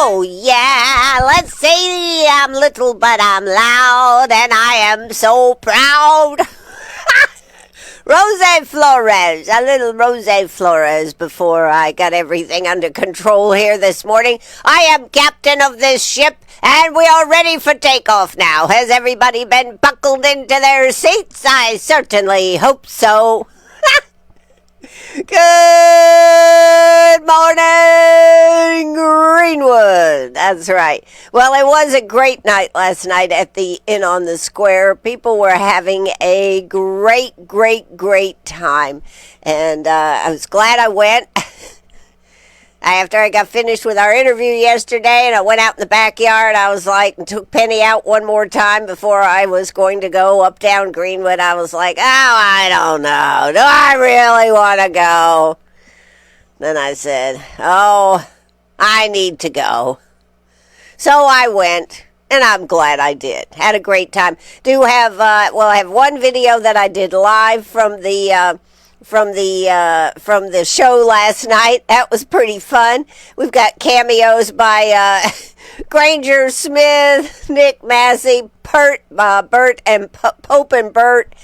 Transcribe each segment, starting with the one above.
Oh, yeah, let's see, I'm little but I'm loud, and I am so proud. Rose Flores, a little Rose Flores before I got everything under control here this morning. I am captain of this ship, and we are ready for takeoff now. Has everybody been buckled into their seats? I certainly hope so. Good morning, Greenwood. That's right. Well, it was a great night last night at the Inn on the Square. People were having a great time. And I was glad I went. After I got finished with our interview yesterday and I went out in the backyard, I was like, and took Penny out one more time before I was going to go up down Greenwood. I was like, oh, I don't know. Do I really want to go? Then I said, oh, I need to go. So I went, and I'm glad I did. Had a great time. I have one video that I did live from the show last night. That was pretty fun. We've got cameos by Granger Smith, Nick Massey, Bert, and Pope and Bert.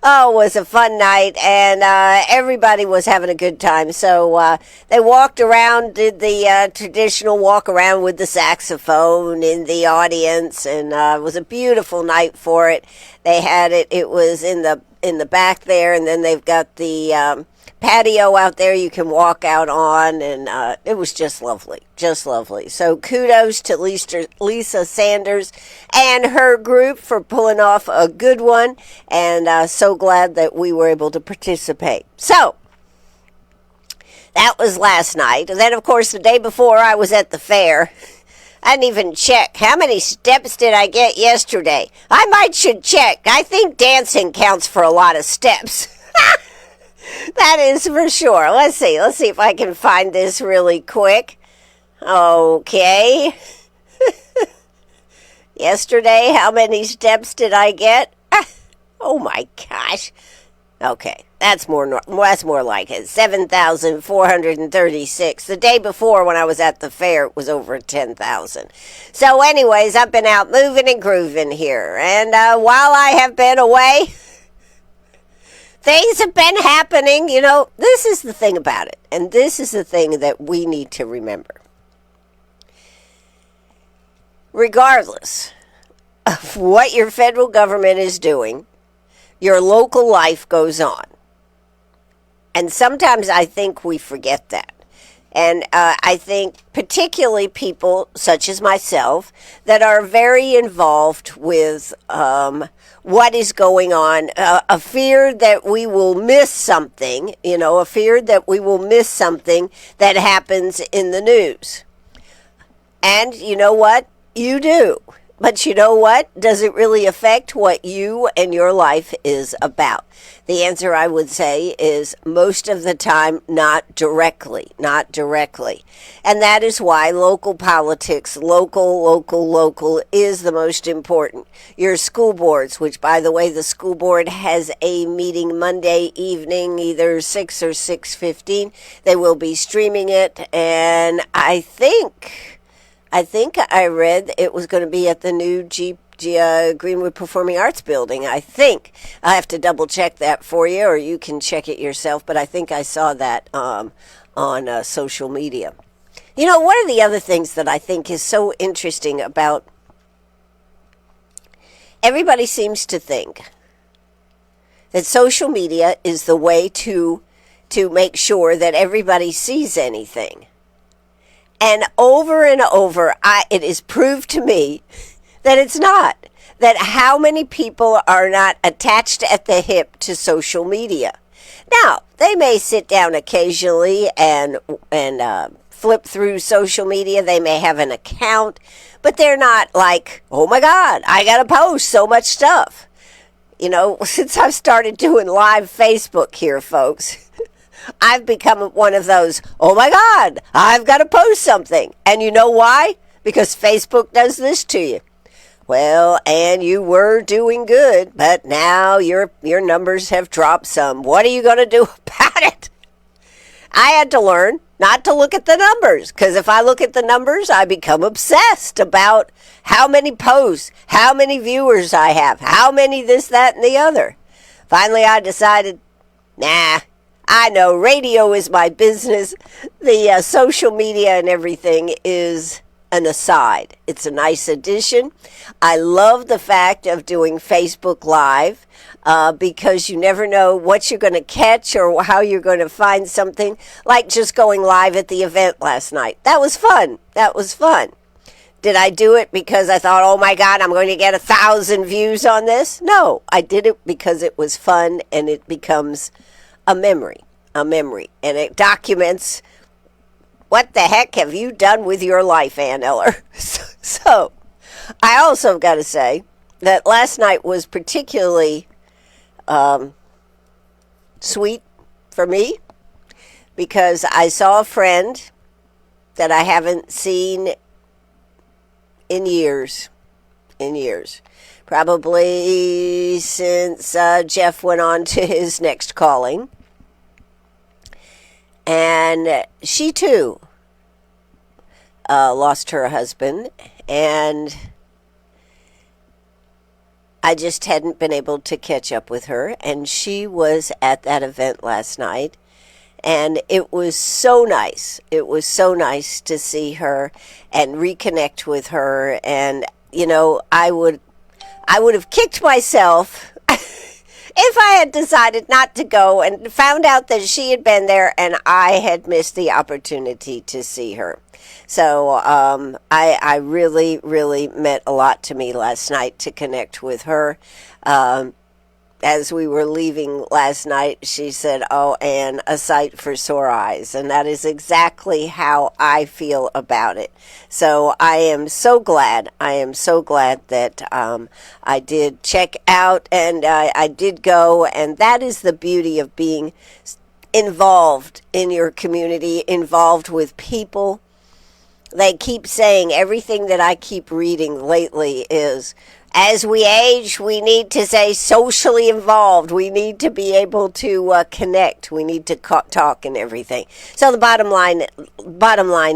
Oh, it was a fun night, and everybody was having a good time. So they walked around, did the traditional walk around with the saxophone in the audience, and it was a beautiful night for it. They had it. It was in the back there, and then they've got the patio out there you can walk out on, and it was just lovely. So kudos to Lisa Sanders and her group for pulling off a good one, and so glad that we were able to participate. So that was last night. And then, of course, the day before I was at the fair. I didn't even check. How many steps did I get yesterday? I should check. I think dancing counts for a lot of steps. That is for sure. Let's see if I can find this really quick. Okay. Yesterday, how many steps did I get? Oh my gosh. Okay, that's more like it. 7,436. The day before, when I was at the fair, it was over 10,000. So anyways, I've been out moving and grooving here. And while I have been away, things have been happening. You know, this is the thing about it. And this is the thing that we need to remember. Regardless of what your federal government is doing, your local life goes on. And sometimes I think we forget that. And I think particularly people such as myself that are very involved with what is going on, a fear that we will miss something, a fear that we will miss something that happens in the news. And you know what? You do. But you know what? Does it really affect what you and your life is about? The answer, I would say, is most of the time not directly. And that is why local politics, local is the most important. Your school boards, which, by the way, the school board has a meeting Monday evening, either 6 or 6:15. They will be streaming it, and I think I read it was going to be at the new Greenwood Performing Arts Building. I think. I have to double check that for you, or you can check it yourself, but I think I saw that on social media. You know, one of the other things that I think is so interesting about everybody seems to think that social media is the way to make sure that everybody sees anything. And over, it is proved to me that it's not. That how many people are not attached at the hip to social media. Now, they may sit down occasionally and flip through social media. They may have an account, but they're not like, oh my God, I got to post so much stuff. You know, since I've started doing live Facebook here, folks, I've become one of those, oh my God, I've got to post something. And you know why? Because Facebook does this to you. Well, and you were doing good, but now your numbers have dropped some. What are you going to do about it? I had to learn. not to look at the numbers, because if I look at the numbers, I become obsessed about how many posts, how many viewers I have, how many this, that, and the other. Finally, I decided, nah, I know radio is my business. The social media and everything is an aside. It's a nice addition. I love the fact of doing Facebook Live because you never know what you're going to catch or how you're going to find something, like just going live at the event last night. That was fun. That was fun. Did I do it because I thought, oh my God, I'm going to get 1,000 views on this? No, I did it because it was fun, and it becomes a memory, and it documents what the heck have you done with your life, Ann Eller. So I also got to say that last night was particularly sweet for me because I saw a friend that I haven't seen in years, probably since Jeff went on to his next calling. And she too lost her husband, and I just hadn't been able to catch up with her, and she was at that event last night. And it was so nice. It was so nice to see her and reconnect with her. And, you know, I would have kicked myself if I had decided not to go and found out that she had been there and I had missed the opportunity to see her. So I really, really meant a lot to me last night to connect with her. As we were leaving last night, she said, oh, Anne, a sight for sore eyes. And that is exactly how I feel about it. So I am so glad. That I did check out and I did go. And that is the beauty of being involved in your community, involved with people. They keep saying, everything that I keep reading lately is, as we age, we need to stay socially involved. We need to be able to connect. We need to talk and everything. So the bottom line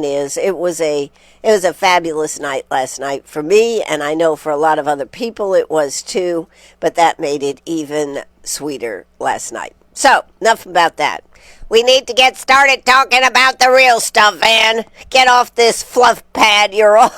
is, it was a fabulous night last night for me, and I know for a lot of other people it was too. But that made it even sweeter last night. So enough about that. We need to get started talking about the real stuff, Ann. Get off this fluff pad you're on.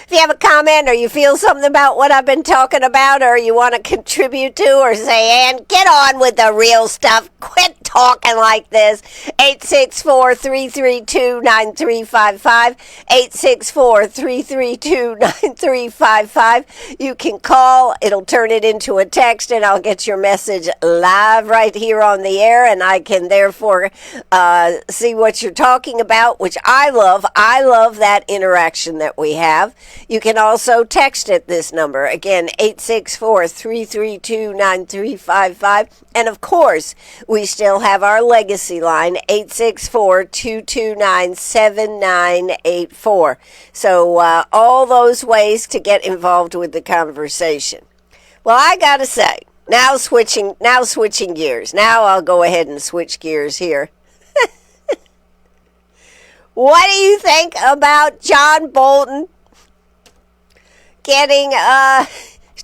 If you have a comment or you feel something about what I've been talking about or you want to contribute to or say, Ann, get on with the real stuff. Quit talking like this. 864-332-9355. 864-332-9355. You can call. It'll turn it into a text and I'll get your message live right here on the air, and I can therefore see what you're talking about, which I love. I love that interaction that we have. You can also text at this number. Again, 864-332-9355. And of course, we still have our legacy line, 864-229-7984. So all those ways to get involved with the conversation. Well, I got to say, now switching gears. Now I'll go ahead and switch gears here. What do you think about John Bolton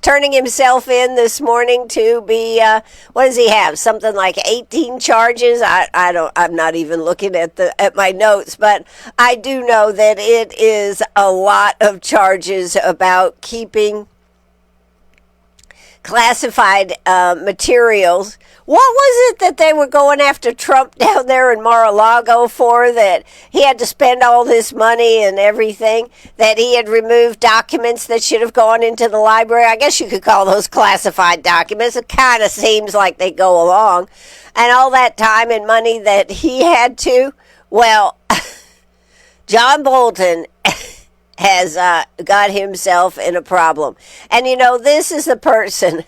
turning himself in this morning to be, what does he have? Something like 18 charges? I'm not even looking at my notes, but I do know that it is a lot of charges about keeping classified materials. What was it that they were going after Trump down there in Mar-a-Lago for, that he had to spend all this money and everything, that he had removed documents that should have gone into the library? I guess you could call those classified documents. It kind of seems like they go along. And all that time and money that he had to, well, John Bolton has got himself in a problem. And you know, this is the person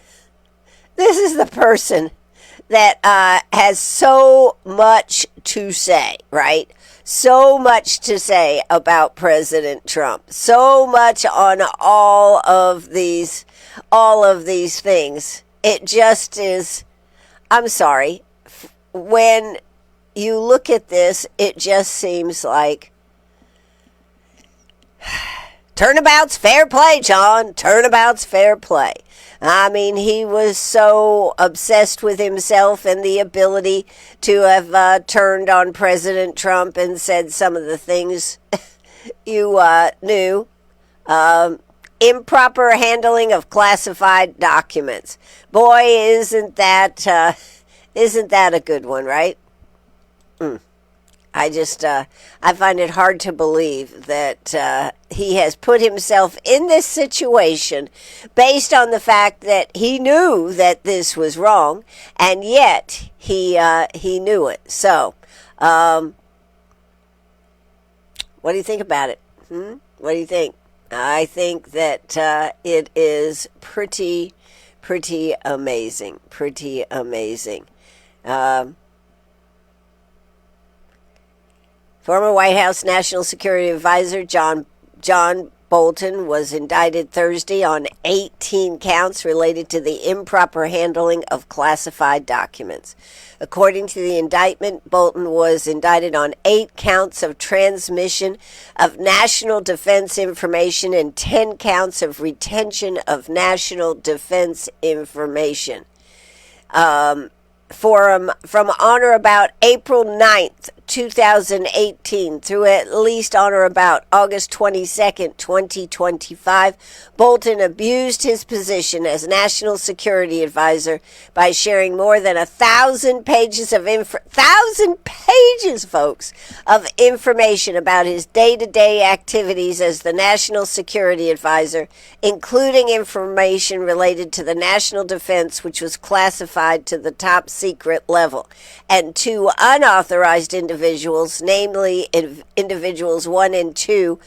that has so much to say, right? So much to say about President Trump. So much on all of these things. It just is, I'm sorry, when you look at this, it just seems like turnabout's fair play, John. Turnabout's fair play. I mean, he was so obsessed with himself and the ability to have turned on President Trump and said some of the things you knew. Improper handling of classified documents. Boy, isn't that a good one, right? I find it hard to believe that he has put himself in this situation based on the fact that he knew that this was wrong, and yet he knew it. So, what do you think about it? What do you think? I think that it is pretty amazing. Pretty amazing. Former White House National Security Advisor John Bolton was indicted Thursday on 18 counts related to the improper handling of classified documents. According to the indictment, Bolton was indicted on 8 counts of transmission of national defense information and 10 counts of retention of national defense information. From on or about April 9th, 2018 through at least on or about August 22nd, 2025, Bolton abused his position as National Security Advisor by sharing more than 1,000 pages of 1,000 pages, folks, of information about his day-to-day activities as the National Security Advisor, including information related to the national defense, which was classified to the top secret level, and 2 unauthorized individuals, namely individuals 1 and 2,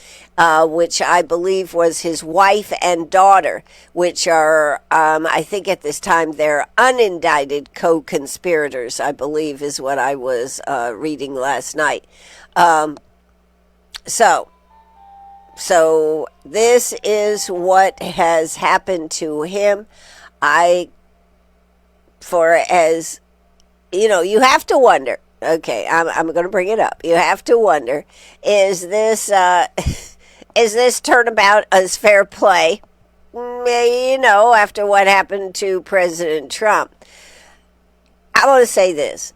which I believe was his wife and daughter, which are, I think at this time, they're unindicted co-conspirators, I believe is what I was reading last night. So this is what has happened to him. You have to wonder. Okay, I'm going to bring it up. You have to wonder: is this turnabout as fair play? After what happened to President Trump, I want to say this: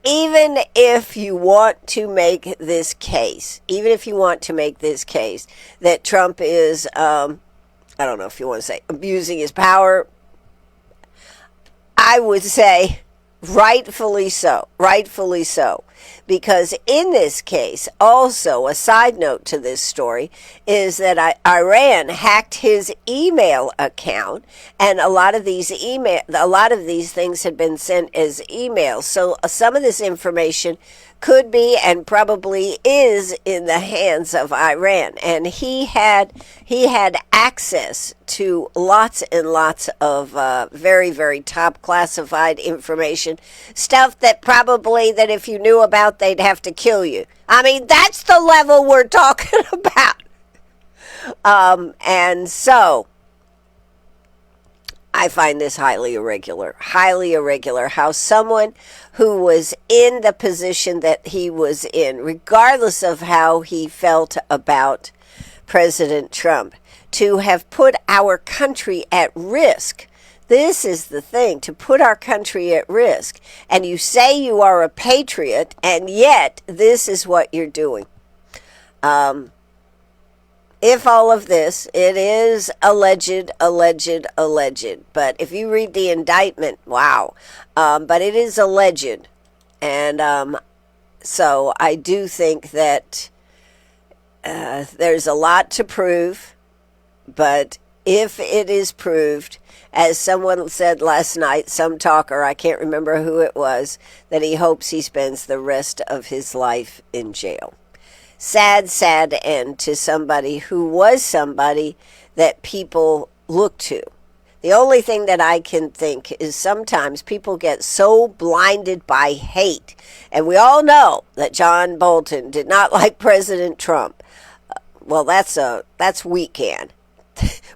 even if you want to make this case, that Trump is, I don't know if you want to say abusing his power, I would say rightfully so, because in this case, also a side note to this story is that Iran hacked his email account, and a lot of these things had been sent as emails. So some of this information could be and probably is in the hands of Iran, and he had access to lots and lots of very, very top classified information, stuff that if you knew about, they'd have to kill you. I mean, that's the level we're talking about. And so I find this highly irregular, how someone who was in the position that he was in, regardless of how he felt about President Trump, to have put our country at risk. This is the thing, to put our country at risk. And you say you are a patriot, and yet this is what you're doing. If all of this, it is alleged, but if you read the indictment, wow. But it is alleged. And so I do think that there's a lot to prove, but if it is proved, as someone said last night, some talker, I can't remember who it was, that he hopes he spends the rest of his life in jail. Sad end to somebody who was somebody that people look to. The only thing that I can think is sometimes people get so blinded by hate. And we all know that John Bolton did not like President Trump. Well, that's weekend.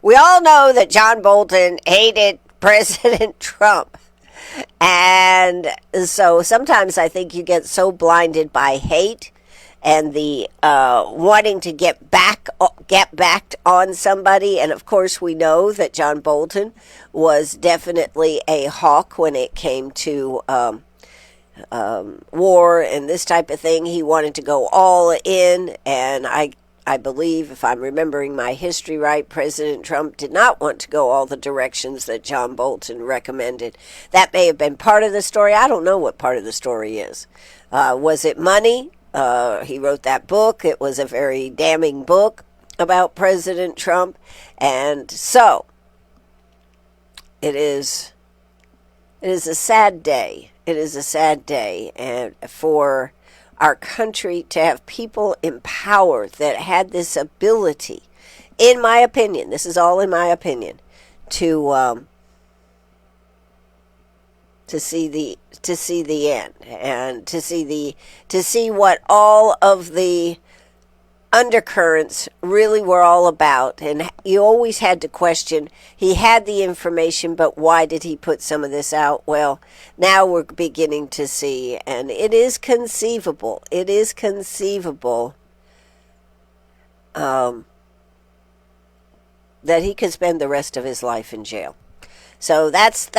We all know that John Bolton hated President Trump. And so sometimes I think you get so blinded by hate and the wanting to get backed on somebody. And of course, we know that John Bolton was definitely a hawk when it came to war and this type of thing. He wanted to go all in, and I believe, if I'm remembering my history right, President Trump did not want to go all the directions that John Bolton recommended. That may have been part of the story. I don't know what part of the story is. Was it money? He wrote that book. It was a very damning book about President Trump. And so, it is a sad day. It is a sad day, and for our country to have people in power that had this ability, in my opinion, this is all in my opinion, to see the end, and to see what all of the undercurrents really were all about. And you always had to question, he had the information, but why did he put some of this out? Well, now we're beginning to see, and it is conceivable that he could spend the rest of his life in jail. So that's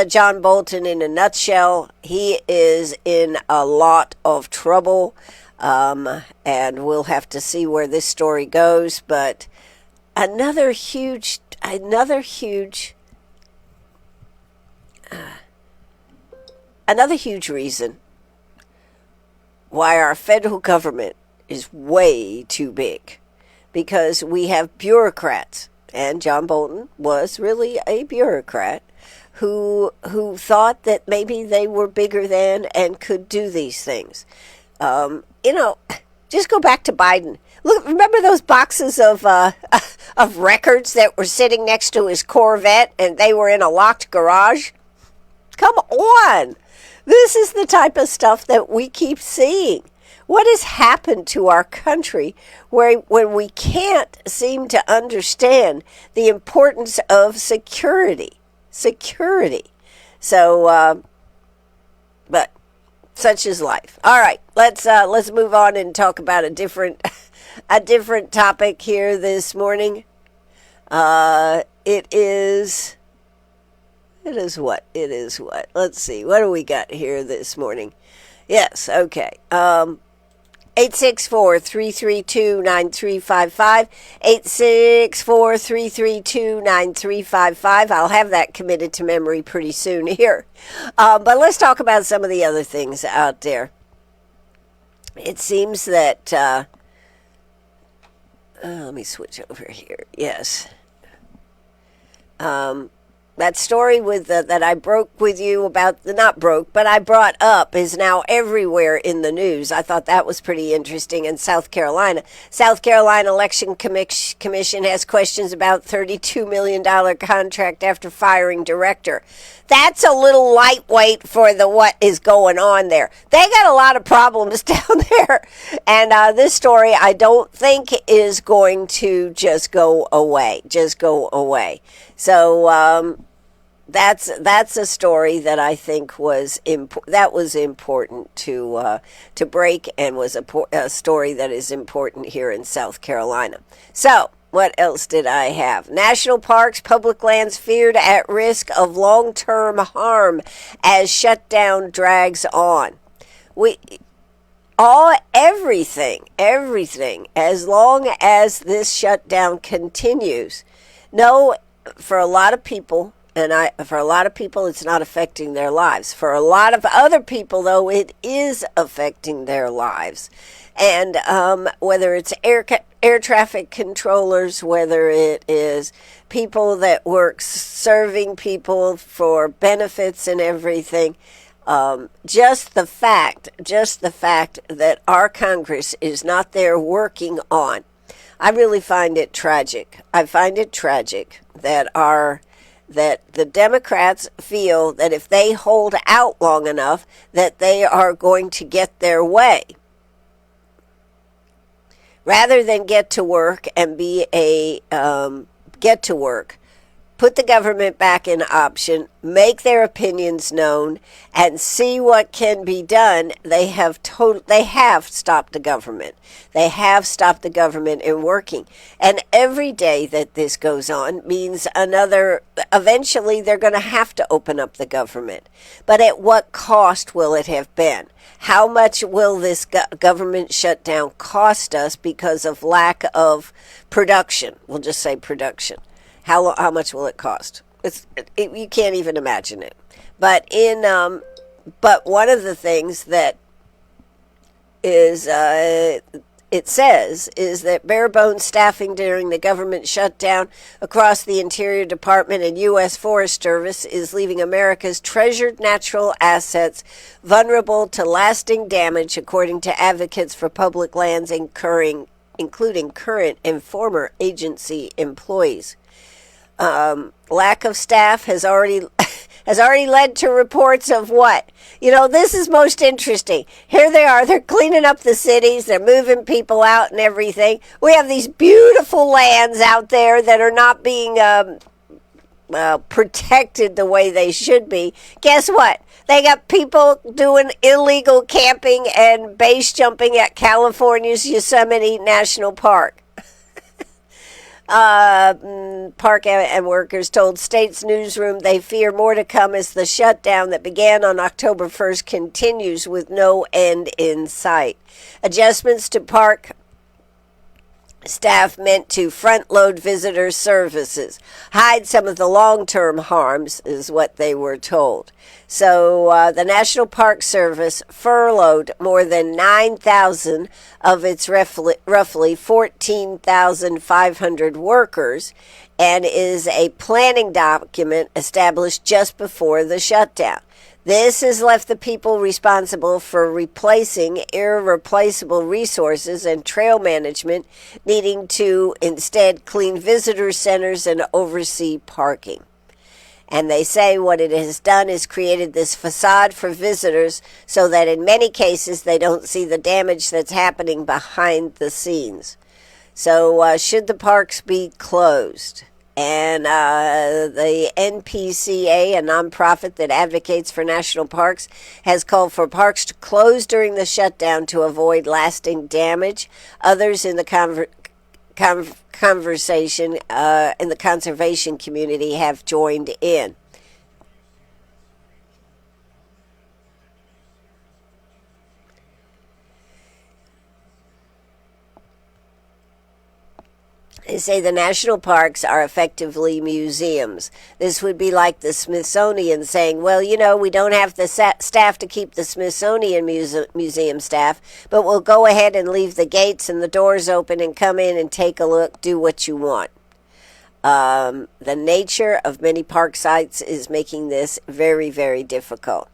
John Bolton in a nutshell. He is in a lot of trouble. And we'll have to see where this story goes. But another huge reason why our federal government is way too big, because we have bureaucrats, and John Bolton was really a bureaucrat who thought that maybe they were bigger than and could do these things. Just go back to Biden. Look, remember those boxes of records that were sitting next to his Corvette, and they were in a locked garage? Come on. This is the type of stuff that we keep seeing. What has happened to our country when we can't seem to understand the importance of security? So, but such is life. All right, let's move on and talk about a different topic here this morning. It is what? Let's see. What do we got here this morning? Yes, okay. 864-332-9355. 864-332-9355. I'll have that committed to memory pretty soon here. But let's talk about some of the other things out there. It seems that... let me switch over here. Yes. That story with that I broke with you about, not broke, but I brought up, is now everywhere in the news. I thought that was pretty interesting. In South Carolina Election Commission has questions about $32 million contract after firing director. That's a little lightweight for what is going on there. They got a lot of problems down there. And this story, I don't think, is going to just go away. So that's a story that I think was important to break, and was a story that is important here in South Carolina. So what else did I have? National parks, public lands feared at risk of long-term harm as shutdown drags on. Everything, as long as this shutdown continues. No, for a lot of people, it's not affecting their lives. For a lot of other people, though, it is affecting their lives. And whether it's air traffic controllers, whether it is people that work serving people for benefits and everything, just the fact that our Congress is not there working on, I really find it tragic. I find it tragic that the Democrats feel that if they hold out long enough, that they are going to get their way, rather than get to work and put the government back in option, make their opinions known, and see what can be done. They have stopped the government. They have stopped the government in working. And every day that this goes on means eventually they're going to have to open up the government. But at what cost will it have been? How much will this government shutdown cost us because of lack of production? We'll just say production. How much will it cost? You can't even imagine it. But but one of the things that is it says is that bare bones staffing during the government shutdown across the Interior Department and U.S. Forest Service is leaving America's treasured natural assets vulnerable to lasting damage, according to advocates for public lands, including current and former agency employees. Lack of staff has already led to reports of what? This is most interesting. Here they are. They're cleaning up the cities. They're moving people out and everything. We have these beautiful lands out there that are not being protected the way they should be. Guess what? They got people doing illegal camping and base jumping at California's Yosemite National Park. Park and workers told State's newsroom they fear more to come as the shutdown that began on October 1st continues with no end in sight. Adjustments to park staff meant to front-load visitor services, hide some of the long-term harms, is what they were told. So the National Park Service furloughed more than 9,000 of its roughly 14,500 workers, and is a planning document established just before the shutdown. This has left the people responsible for replacing irreplaceable resources and trail management needing to instead clean visitor centers and oversee parking. And they say what it has done is created this facade for visitors so that in many cases they don't see the damage that's happening behind the scenes. So should the parks be closed? And the NPCA, a nonprofit that advocates for national parks, has called for parks to close during the shutdown to avoid lasting damage. Others in the conversation in the conservation community have joined in. They say the national parks are effectively museums. This would be like the Smithsonian saying, well, we don't have the staff to keep the Smithsonian museum staff, but we'll go ahead and leave the gates and the doors open and come in and take a look, do what you want. The nature of many park sites is making this very, very difficult.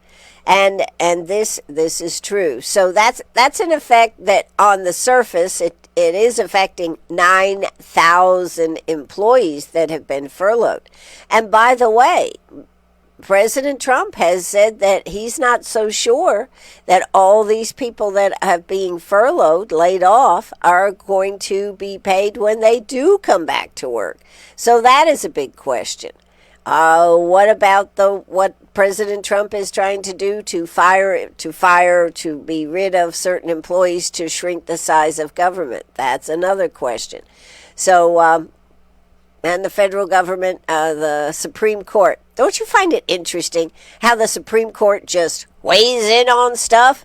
And this is true. So that's an effect that on the surface it is affecting 9,000 employees that have been furloughed. And by the way, President Trump has said that he's not so sure that all these people that have been furloughed, laid off, are going to be paid when they do come back to work. So that is a big question. What about what President Trump is trying to do to be rid of certain employees to shrink the size of government? That's another question. So, and the federal government, the Supreme Court. Don't you find it interesting how the Supreme Court just weighs in on stuff?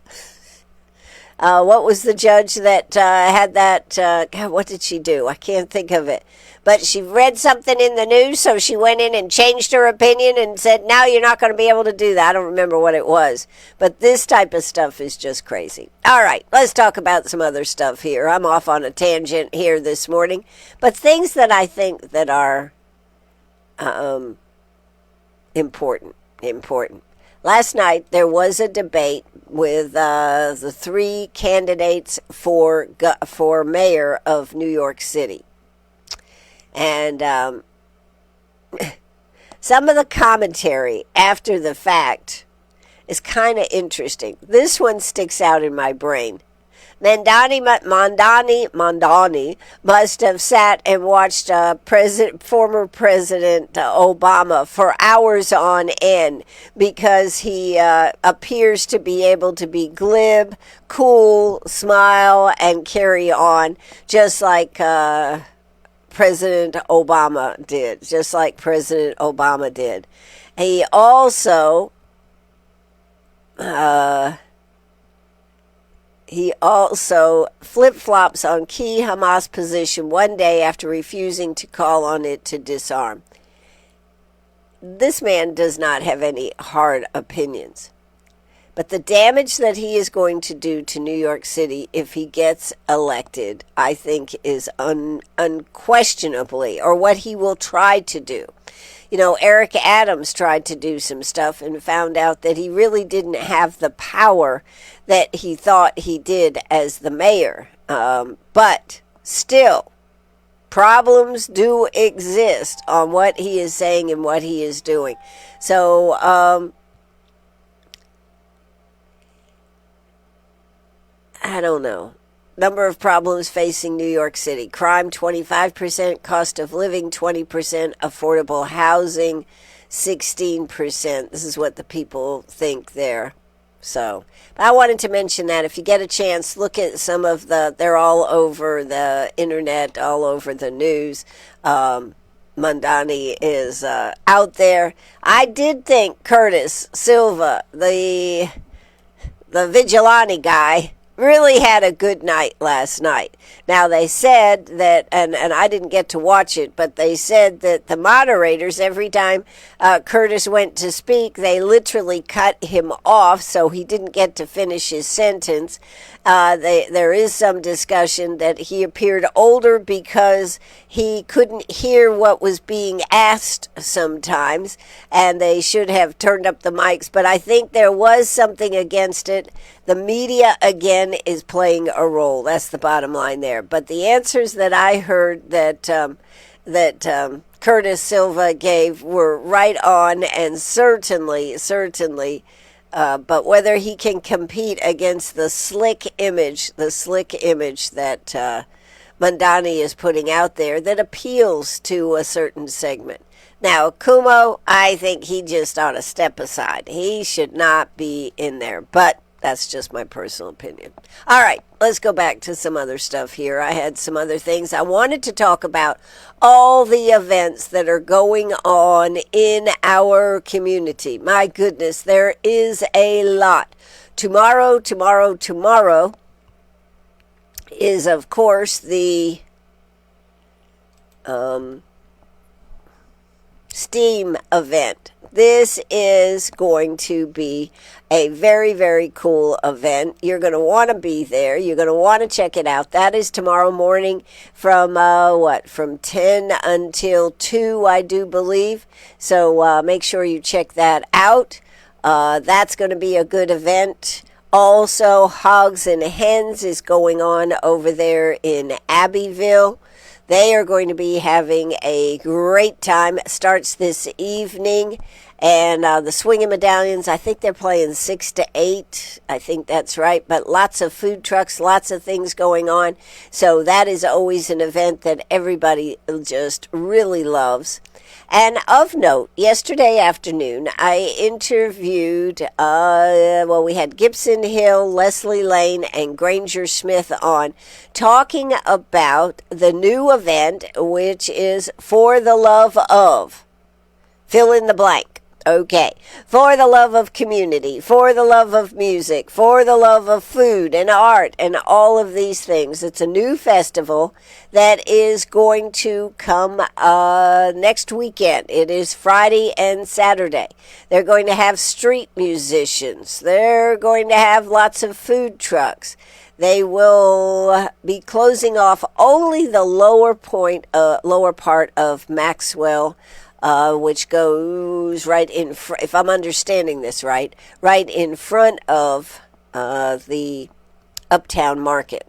What was the judge that had that? God, what did she do? I can't think of it. But she read something in the news, so she went in and changed her opinion and said, now you're not going to be able to do that. I don't remember what it was. But this type of stuff is just crazy. All right, let's talk about some other stuff here. I'm off on a tangent here this morning. But things that I think that are important. Last night, there was a debate with the three candidates for mayor of New York City. And some of the commentary after the fact is kind of interesting. This one sticks out in my brain. Mondani must have sat and watched former President Obama for hours on end because he appears to be able to be glib, cool, smile, and carry on just like President Obama did. Just like President Obama did. He also flip-flops on key Hamas position one day after refusing to call on it to disarm. This man does not have any hard opinions. But the damage that he is going to do to New York City if he gets elected, I think, is unquestionably, or what he will try to do. You know, Eric Adams tried to do some stuff and found out that he really didn't have the power that he thought he did as the mayor. But still, problems do exist on what he is saying and what he is doing. So, I don't know. Number of problems facing New York City. Crime, 25%. Cost of living, 20%. Affordable housing, 16%. This is what the people think there. So, but I wanted to mention that if you get a chance, look at some of they're all over the internet, all over the news. Mondani is out there. I did think Curtis Silva, the vigilante guy, really had a good night last night. Now, they said that, and I didn't get to watch it, but they said that the moderators, every time Curtis went to speak, they literally cut him off so he didn't get to finish his sentence. There is some discussion that he appeared older because he couldn't hear what was being asked sometimes, and they should have turned up the mics, but I think there was something against it. The media, again, is playing a role. That's the bottom line there. But the answers that I heard that Curtis Silva gave were right on, and certainly, but whether he can compete against the slick image that Mondani is putting out there that appeals to a certain segment. Now, Kumo, I think he just ought to step aside. He should not be in there, but that's just my personal opinion. All right, let's go back to some other stuff here. I had some other things. I wanted to talk about all the events that are going on in our community. My goodness, there is a lot. Tomorrow is, of course, the STEAM event. This is going to be a very, very cool event. You're going to want to be there. You're going to want to check it out. That is tomorrow morning from, from 10 until 2, I do believe. So make sure you check that out. That's going to be a good event. Also, Hogs and Hens is going on over there in Abbeville. They are going to be having a great time. It starts this evening. And the Swinging Medallions, I think they're playing 6 to 8. I think that's right. But lots of food trucks, lots of things going on. So that is always an event that everybody just really loves. And of note, yesterday afternoon, I interviewed, we had Gibson Hill, Leslie Lane, and Granger Smith on, talking about the new event, which is For the Love of, fill in the blank. Okay, for the love of community, for the love of music, for the love of food and art and all of these things. It's a new festival that is going to come next weekend. It is Friday and Saturday. They're going to have street musicians. They're going to have lots of food trucks. They will be closing off only the lower part of Maxwell, which goes right in front, if I'm understanding this right in front of the Uptown Market.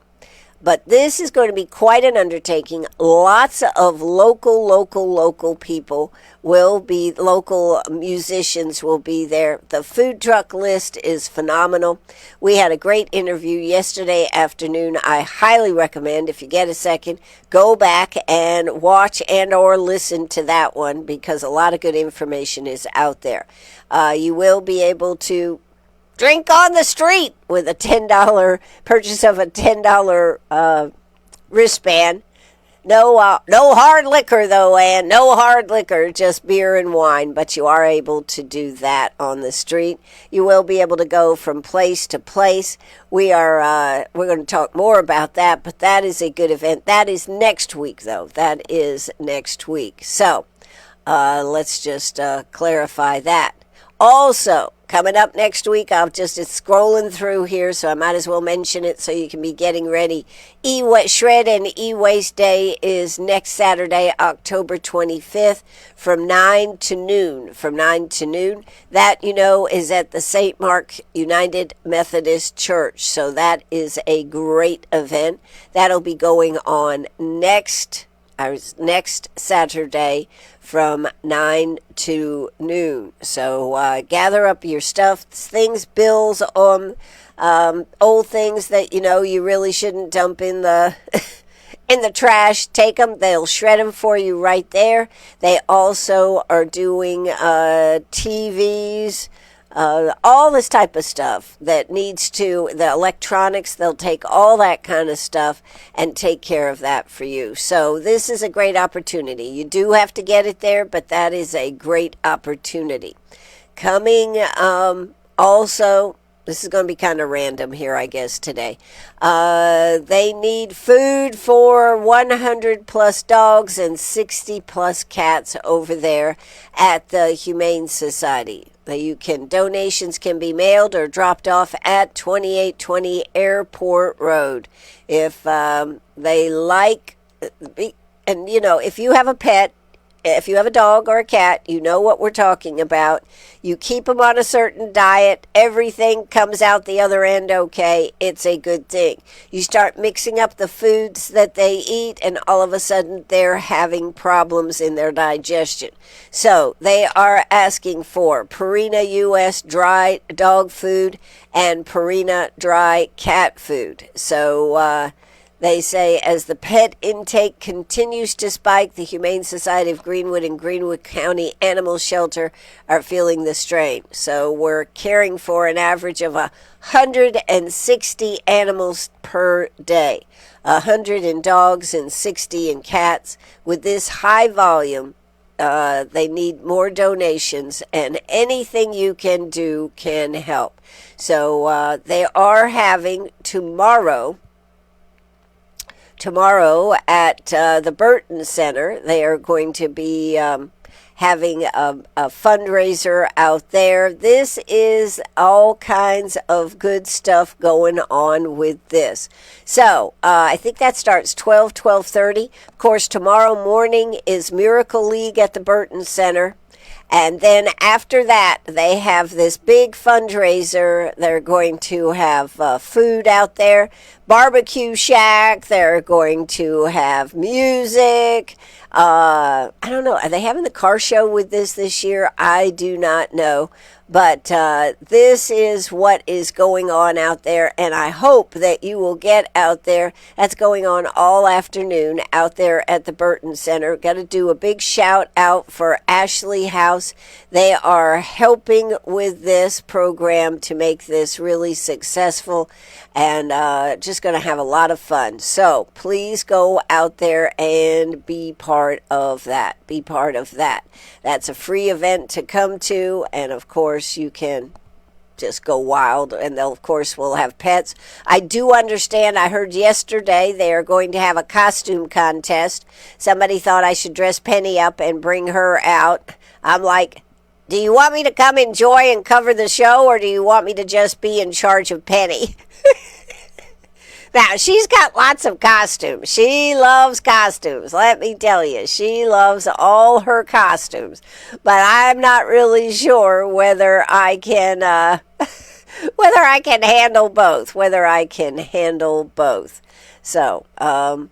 But this is going to be quite an undertaking. Lots of local people will be, local musicians will be there. The food truck list is phenomenal. We had a great interview yesterday afternoon. I highly recommend, if you get a second, go back and watch and or listen to that one, because a lot of good information is out there. You will be able to drink on the street with a $10 purchase of a $10 wristband. No hard liquor though, Ann. No hard liquor, just beer and wine. But you are able to do that on the street. You will be able to go from place to place. We're going to talk more about that, but that is a good event. That is next week though. That is next week. So let's just clarify that. Also, coming up next week, it's scrolling through here, so I might as well mention it so you can be getting ready. Shred and E-Waste Day is next Saturday, October 25th, from 9 to noon. That, is at the St. Mark United Methodist Church. So that is a great event. That'll be going on next Saturday from 9 to noon. So gather up your stuff, things, bills, old things that you really shouldn't dump in the in the trash. Take them. They'll shred them for you right there. They also are doing TVs. All this type of stuff that needs the electronics, they'll take all that kind of stuff and take care of that for you. So this is a great opportunity. You do have to get it there, but that is a great opportunity. Coming also, this is going to be kind of random here, I guess, today. They need food for 100 plus dogs and 60 plus cats over there at the Humane Society. Donations can be mailed or dropped off at 2820 Airport Road. If they like, and if you have a pet, if you have a dog or a cat, you know what we're talking about. You keep them on a certain diet, everything comes out the other end okay. It's a good thing. You start mixing up the foods that they eat, and all of a sudden they're having problems in their digestion. So they are asking for Purina US dry dog food and Purina dry cat food. So they say, as the pet intake continues to spike, the Humane Society of Greenwood and Greenwood County Animal Shelter are feeling the strain. So we're caring for an average of 160 animals per day. 100 in dogs and 60 in cats. With this high volume, they need more donations, and anything you can do can help. So they are having tomorrow at the Burton Center, they are going to be having a fundraiser out there. This is all kinds of good stuff going on with this. So I think that starts 12:30. Of course, tomorrow morning is Miracle League at the Burton Center. And then after that, they have this big fundraiser. They're going to have food out there, barbecue shack. They're going to have music. I don't know. Are they having the car show with this year? I do not know. But this is what is going on out there, and I hope that you will get out there. That's going on all afternoon out there at the Burton Center. Got to do a big shout out for Ashley House. They are helping with this program to make this really successful, and just going to have a lot of fun. So please go out there and be part of that. Be part of that. That's a free event to come to, and of course you can just go wild, and they'll, of course, will have pets. I do understand, I heard yesterday they are going to have a costume contest. Somebody thought I should dress Penny up and bring her out. I'm like, do you want me to come enjoy and cover the show, or do you want me to just be in charge of Penny? Now, she's got lots of costumes. She loves costumes, let me tell you. She loves all her costumes. But I'm not really sure whether I can Whether I can handle both. Whether I can handle both. So, I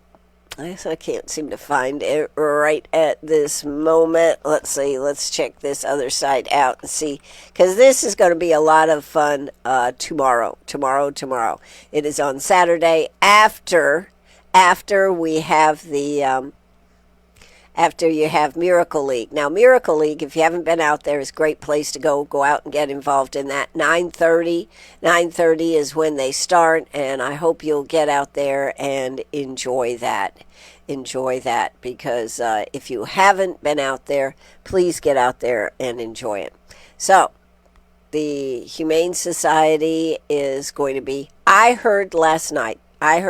guess I can't seem to find it right at this moment. Let's see. Let's check this other site out and see. Because this is going to be a lot of fun tomorrow. Tomorrow. It is on Saturday after we have the... after you have Miracle League. Now, Miracle League, if you haven't been out there, is a great place to go. Go out and get involved in that. 9:30 is when they start, and I hope you'll get out there and enjoy that. Enjoy that, because if you haven't been out there, please get out there and enjoy it. So, the Humane Society is going to be, I heard last night, I'm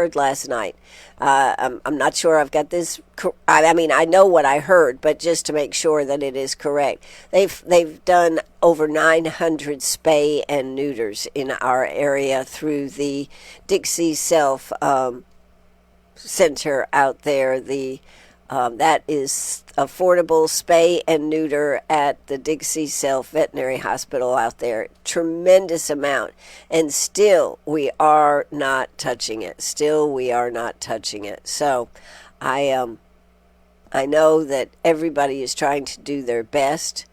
not sure I've got this. I mean, I know what I heard, but just to make sure that it is correct, they've done over 900 spay and neuters in our area through the Dixie Self Center out there. That is affordable spay and neuter at the Dixie Self Veterinary Hospital out there. Tremendous amount. And still we are not touching it. So I know that everybody is trying to do their best,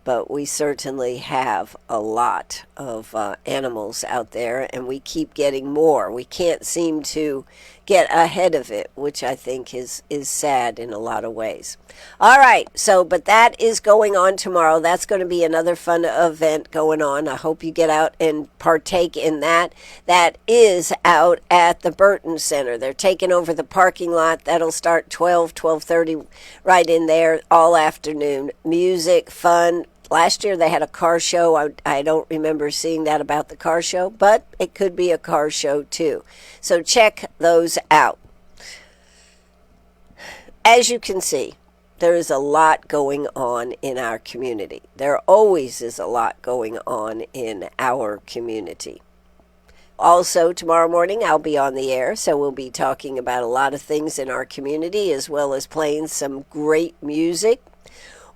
but we certainly have a lot of animals out there, and we keep getting more. We can't seem to get ahead of it, which I think is sad in a lot of ways. All right, but that is going on tomorrow. That's going to be another fun event going on. I hope you get out and partake in that. That is out at the Burton Center. They're taking over the parking lot. That'll start 12:30 right in there all afternoon. Music, fun. Last year they had a car show. I don't remember seeing that about the car show, but it could be a car show too. So check those out. As you can see, there is a lot going on in our community. There always is a lot going on in our community. Also, tomorrow morning I'll be on the air, so we'll be talking about a lot of things in our community, as well as playing some great music.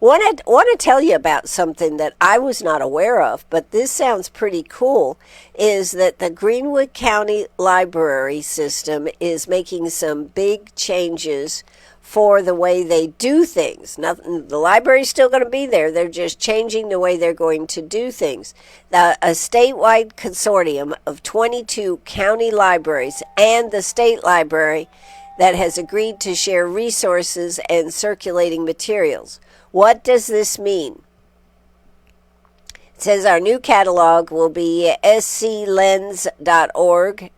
Want to tell you about something that I was not aware of, but this sounds pretty cool, is that the Greenwood County Library System is making some big changes for the way they do things. The library's still going to be there. They're just changing the way they're going to do things. A statewide consortium of 22 county libraries and the state library that has agreed to share resources and circulating materials. What does this mean? It says our new catalog will be sclens.org,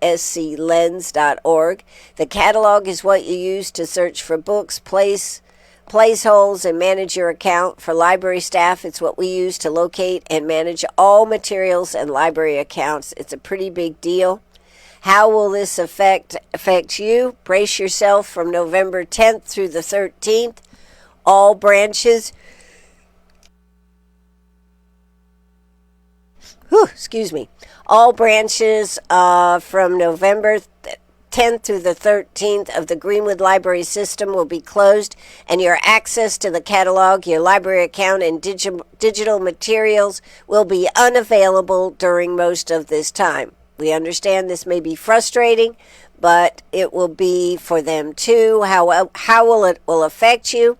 sclens.org. The catalog is what you use to search for books, place holes, and manage your account. For library staff, it's what we use to locate and manage all materials and library accounts. It's a pretty big deal. How will this affect you? Brace yourself from November 10th through the 13th. All branches, all branches from November 10th through the 13th of the Greenwood Library System will be closed, and your access to the catalog, your library account, and digital materials will be unavailable during most of this time. We understand this may be frustrating, but it will be for them too. How will it affect you?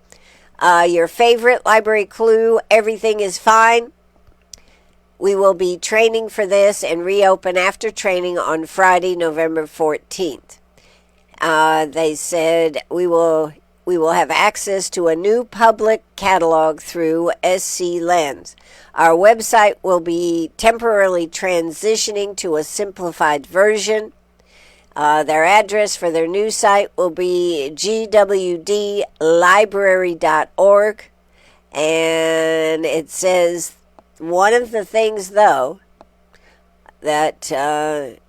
Your favorite library clue, everything is fine. We will be training for this and reopen after training on Friday, November 14th. They said we will have access to a new public catalog through SC Lens. Our website will be temporarily transitioning to a simplified version. Their address for their new site will be gwdlibrary.org. And it says, one of the things, though, that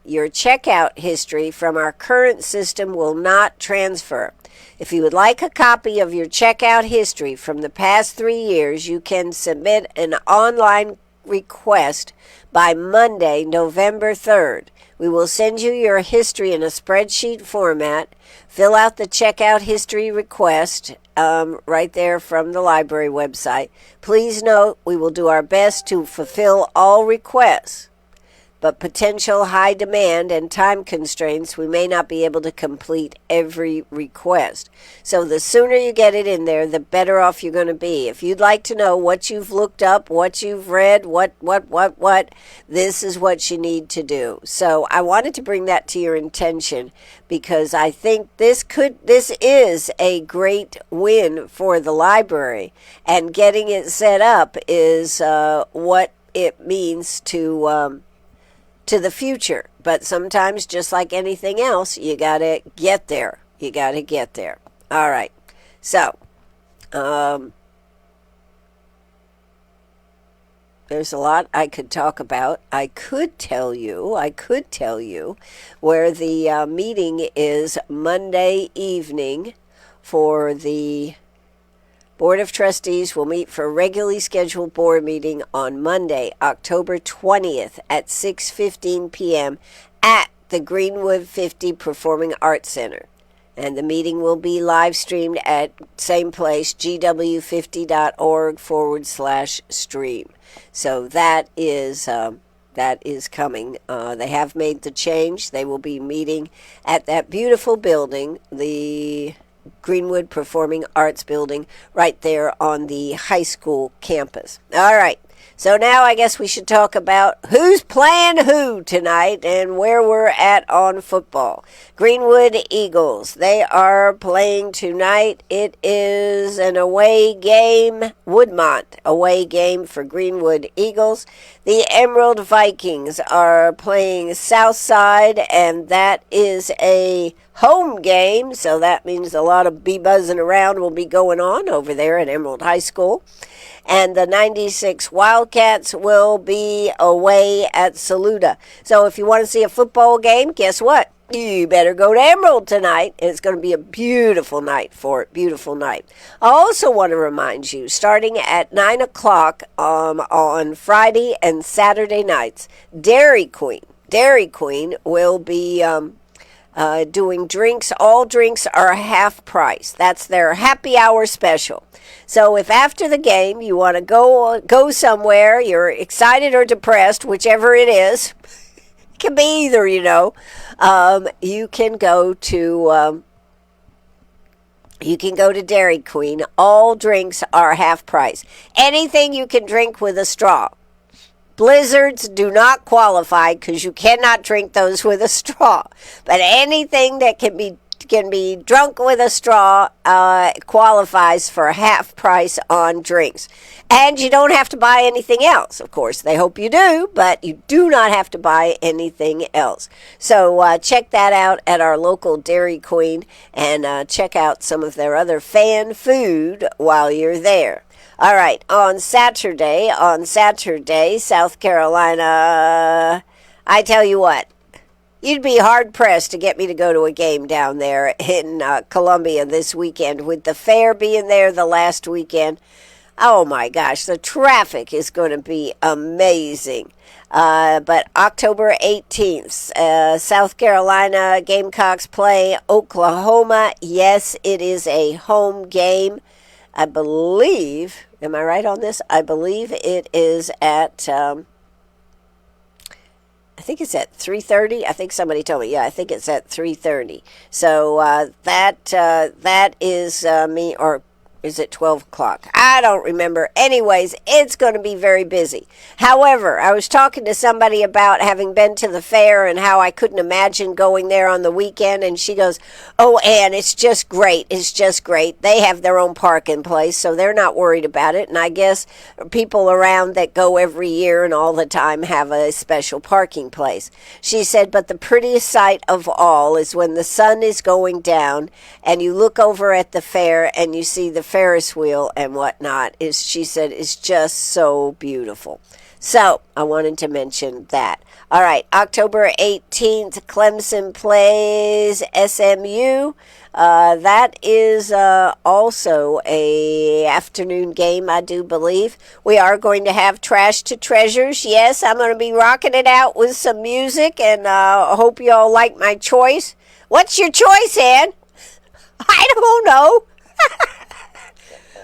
your checkout history from our current system will not transfer. If you would like a copy of your checkout history from the past 3 years, you can submit an online request by Monday, November 3rd. We will send you your history in a spreadsheet format. Fill out the checkout history request right there from the library website. Please note, we will do our best to fulfill all requests. but potential high demand and time constraints, we may not be able to complete every request. So the sooner you get it in there, the better off you're going to be. If you'd like to know what you've looked up, what you've read, what, this is what you need to do. So I wanted to bring that to your attention because I think this is a great win for the library, and getting it set up is what it means to the future. But sometimes, just like anything else, you gotta get there. All right. So, there's a lot I could talk about. I could tell you where the meeting is Monday evening for the Board of Trustees. Will meet for a regularly scheduled board meeting on Monday, October 20th at 6:15 p.m. at the Greenwood 50 Performing Arts Center. And the meeting will be live streamed at same place, gw50.org/stream. So that is coming. They have made the change. They will be meeting at that beautiful building, the Greenwood Performing Arts Building, right there on the high school campus. All right. So now I guess we should talk about who's playing who tonight and where we're at on football. Greenwood Eagles, they are playing tonight. It is an away game, Woodmont away game for Greenwood Eagles. The Emerald Vikings are playing Southside, and that is a home game, so that means a lot of bee-buzzing around will be going on over there at Emerald High School. And the 96 Wildcats will be away at Saluda. So if you want to see a football game, guess what? You better go to Emerald tonight. And it's going to be a beautiful night for it. Beautiful night. I also want to remind you, starting at 9 o'clock on Friday and Saturday nights, Dairy Queen will be doing drinks. All drinks are half price. That's their happy hour special. So if after the game you want to go somewhere, you're excited or depressed, whichever it is, it can be either, you can go to Dairy Queen. All drinks are half price. Anything you can drink with a straw. Blizzards do not qualify because you cannot drink those with a straw. But anything that can be drunk with a straw qualifies for half price on drinks. And you don't have to buy anything else. Of course, they hope you do, but you do not have to buy anything else. So check that out at our local Dairy Queen, and check out some of their other fan food while you're there. All right, on Saturday, South Carolina, I tell you what, you'd be hard-pressed to get me to go to a game down there in Columbia this weekend. With the fair being there the last weekend, oh my gosh, the traffic is going to be amazing. But October 18th, South Carolina Gamecocks play Oklahoma. Yes, it is a home game. I believe, am I right on this? I believe it is at... I think it's at 3:30. I think somebody told me. Yeah, I think it's at 3:30. So that is me, or is it 12 o'clock? I don't remember. Anyways, it's going to be very busy. However, I was talking to somebody about having been to the fair and how I couldn't imagine going there on the weekend. And she goes, oh, Ann, it's just great. It's just great. They have their own parking place, so they're not worried about it. And I guess people around that go every year and all the time have a special parking place. She said, but the prettiest sight of all is when the sun is going down and you look over at the fair and you see the Ferris wheel and whatnot. She said is just so beautiful. So I wanted to mention that. All right, October 18th, Clemson plays SMU. That is also a afternoon game, I do believe. We are going to have Trash to Treasures. Yes, I'm going to be rocking it out with some music, and I hope you all like my choice. What's your choice, Ann? I don't know.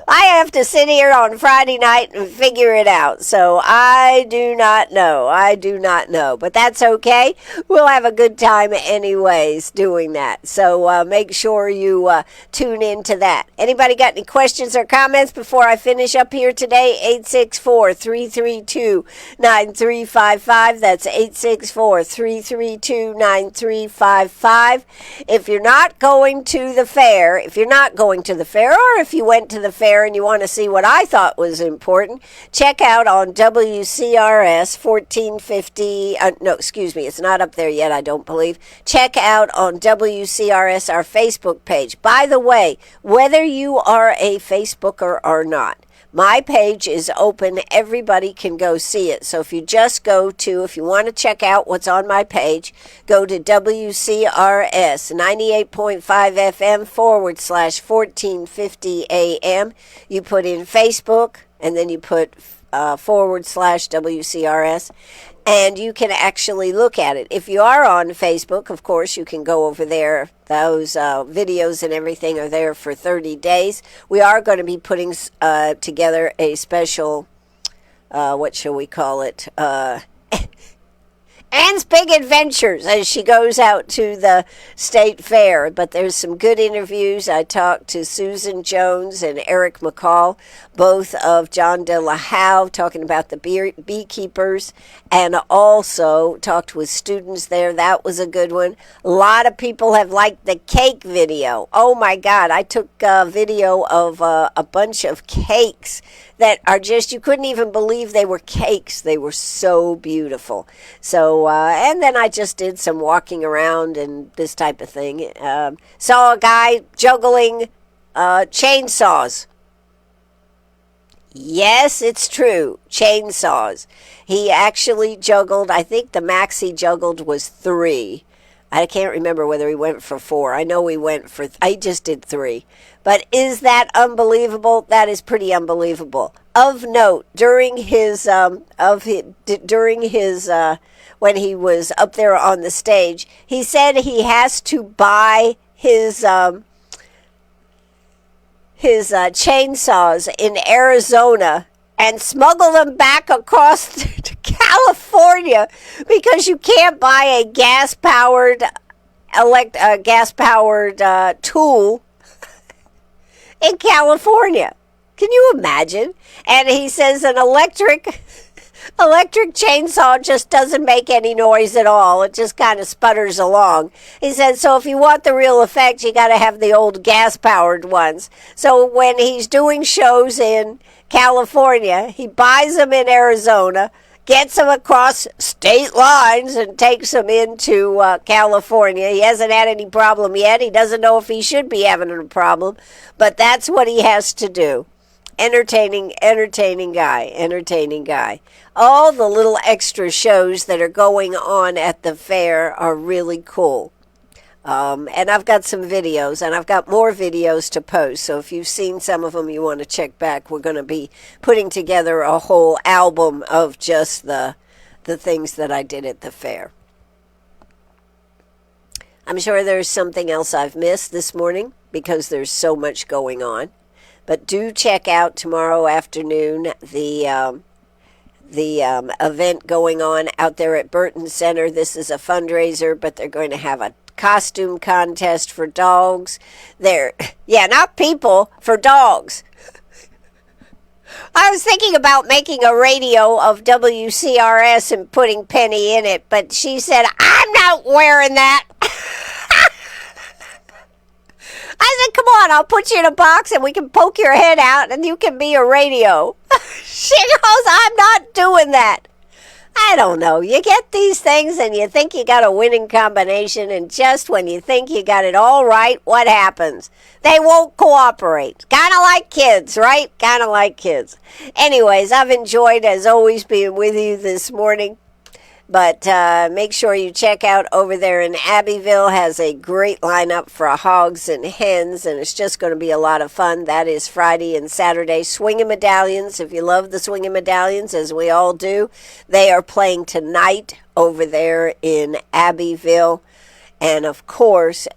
I have to sit here on Friday night and figure it out. So I do not know. But that's okay. We'll have a good time anyways doing that. So make sure you tune in to that. Anybody got any questions or comments before I finish up here today? 864-332-9355. That's 864-332-9355. If you're not going to the fair, or if you went to the fair and you want to see what I thought was important, check out on WCRS 1450. It's not up there yet, I don't believe. Check out on WCRS our Facebook page. By the way, whether you are a Facebooker or not, my page is open. Everybody can go see it. So if you want to check out what's on my page, go to WCRS 98.5 FM /1450 AM. You put in Facebook and then you put / WCRS. And you can actually look at it. If you are on Facebook, of course, you can go over there. Those videos and everything are there for 30 days. We are going to be putting together a special, what shall we call it? Anne's Big Adventures as she goes out to the state fair. But there's some good interviews. I talked to Susan Jones and Eric McCall, both of John De La Howe, talking about the beekeepers, and also talked with students there. That was a good one. A lot of people have liked the cake video. Oh my God, I took a video of a bunch of cakes that are just, you couldn't even believe they were cakes. They were so beautiful. So, and then I just did some walking around and this type of thing. Saw a guy juggling chainsaws. Yes, it's true. Chainsaws. He actually juggled, I think the max he juggled was 3. I can't remember whether he went for 4. I know he went for, I just did 3. But is that unbelievable? That is pretty unbelievable. Of note, during his when he was up there on the stage, he said he has to buy his chainsaws in Arizona and smuggle them back across to California because you can't buy a gas-powered tool in California. Can you imagine? And he says an electric chainsaw just doesn't make any noise at all. It just kind of sputters along. He said, so if you want the real effect, you got to have the old gas-powered ones. So when he's doing shows in California, he buys them in Arizona, gets them across state lines, and takes them into California. He hasn't had any problem yet. He doesn't know if he should be having a problem, but that's what he has to do. Entertaining guy. All the little extra shows that are going on at the fair are really cool. And I've got some videos, and I've got more videos to post. So if you've seen some of them, you want to check back. We're going to be putting together a whole album of just the things that I did at the fair. I'm sure there's something else I've missed this morning because there's so much going on. But do check out tomorrow afternoon the event going on out there at Burton Center. This is a fundraiser, but they're going to have a costume contest for dogs. Not people, for dogs. I was thinking about making a radio of WCRS and putting Penny in it, but she said, I'm not wearing that. I said, come on, I'll put you in a box and we can poke your head out and you can be a radio. She goes, I'm not doing that. I don't know. You get these things and you think you got a winning combination, and just when you think you got it all right, what happens? They won't cooperate. Kind of like kids, right? Kind of like kids. Anyways, I've enjoyed, as always, being with you this morning. But make sure you check out over there in Abbeville. Has a great lineup for hogs and hens, and it's just going to be a lot of fun. That is Friday and Saturday. Swinging Medallions, if you love the Swinging Medallions, as we all do, they are playing tonight over there in Abbeville. And of course,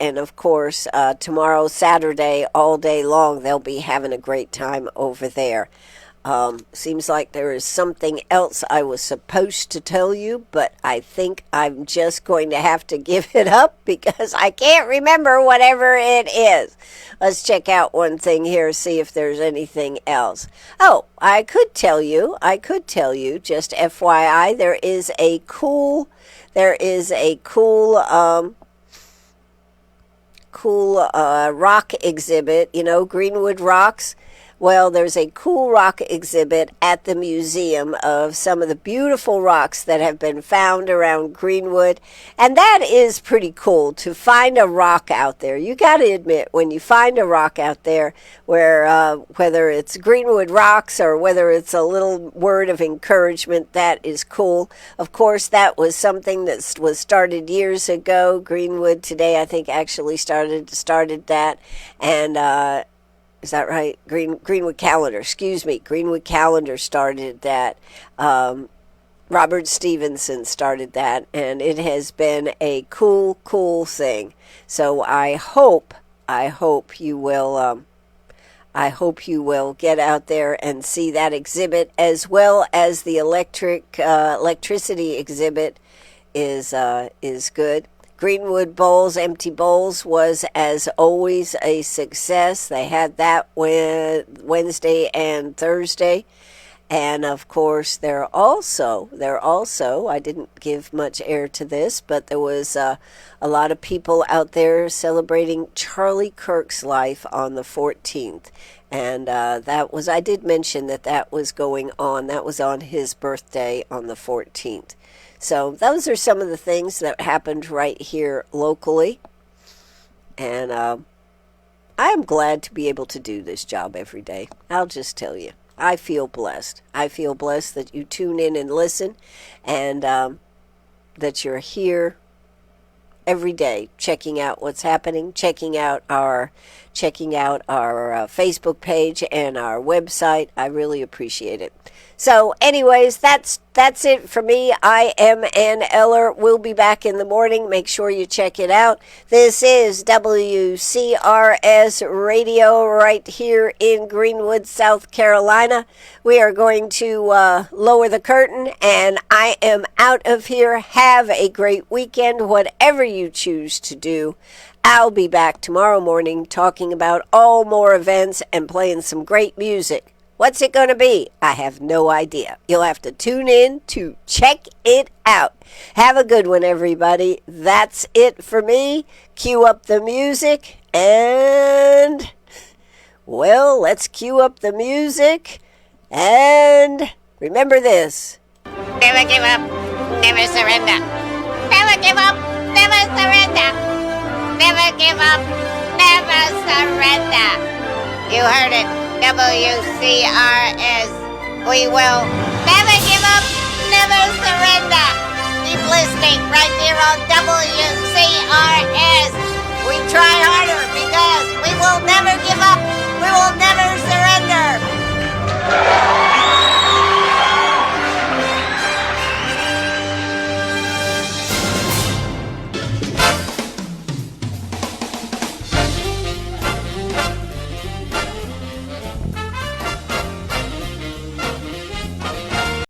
tomorrow, Saturday, all day long, they'll be having a great time over there. Seems like there is something else I was supposed to tell you, but I think I'm just going to have to give it up because I can't remember whatever it is. Let's check out one thing here, see if there's anything else. Oh, I could tell you, just FYI, there is a cool rock exhibit, Greenwood rocks. Well, there's a cool rock exhibit at the museum of some of the beautiful rocks that have been found around Greenwood. And that is pretty cool to find a rock out there. You got to admit, when you find a rock out there where whether it's Greenwood rocks or whether it's a little word of encouragement, that is cool. Of course, that was something that was started years ago. Greenwood today, I think, actually started that. And is that right? Greenwood Calendar, Greenwood Calendar started that. Robert Stevenson started that, and it has been a cool thing. So I hope you will get out there and see that exhibit, as well as the electricity exhibit is good. Greenwood Bowls, Empty Bowls, was, as always, a success. They had that Wednesday and Thursday. And, of course, they're also, I didn't give much air to this, but there was a lot of people out there celebrating Charlie Kirk's life on the 14th. And I did mention that was going on. That was on his birthday on the 14th. So those are some of the things that happened right here locally. And I am glad to be able to do this job every day. I'll just tell you, I feel blessed. I feel blessed that you tune in and listen, and that you're here every day checking out what's happening, checking out our Facebook page and our website. I really appreciate it. So anyways, that's it for me. I am Ann Eller. We'll be back in the morning. Make sure you check it out. This is WCRS Radio right here in Greenwood, South Carolina. We are going to lower the curtain, and I am out of here. Have a great weekend, whatever you choose to do. I'll be back tomorrow morning talking about all more events and playing some great music. What's it going to be? I have no idea. You'll have to tune in to check it out. Have a good one, everybody. That's it for me. Cue up the music, and, well, let's cue up the music, and remember this. Never give up, never surrender. Never give up, never surrender. Never give up, never surrender. You heard it. WCRS. We will never give up, never surrender. Keep listening right here on WCRS.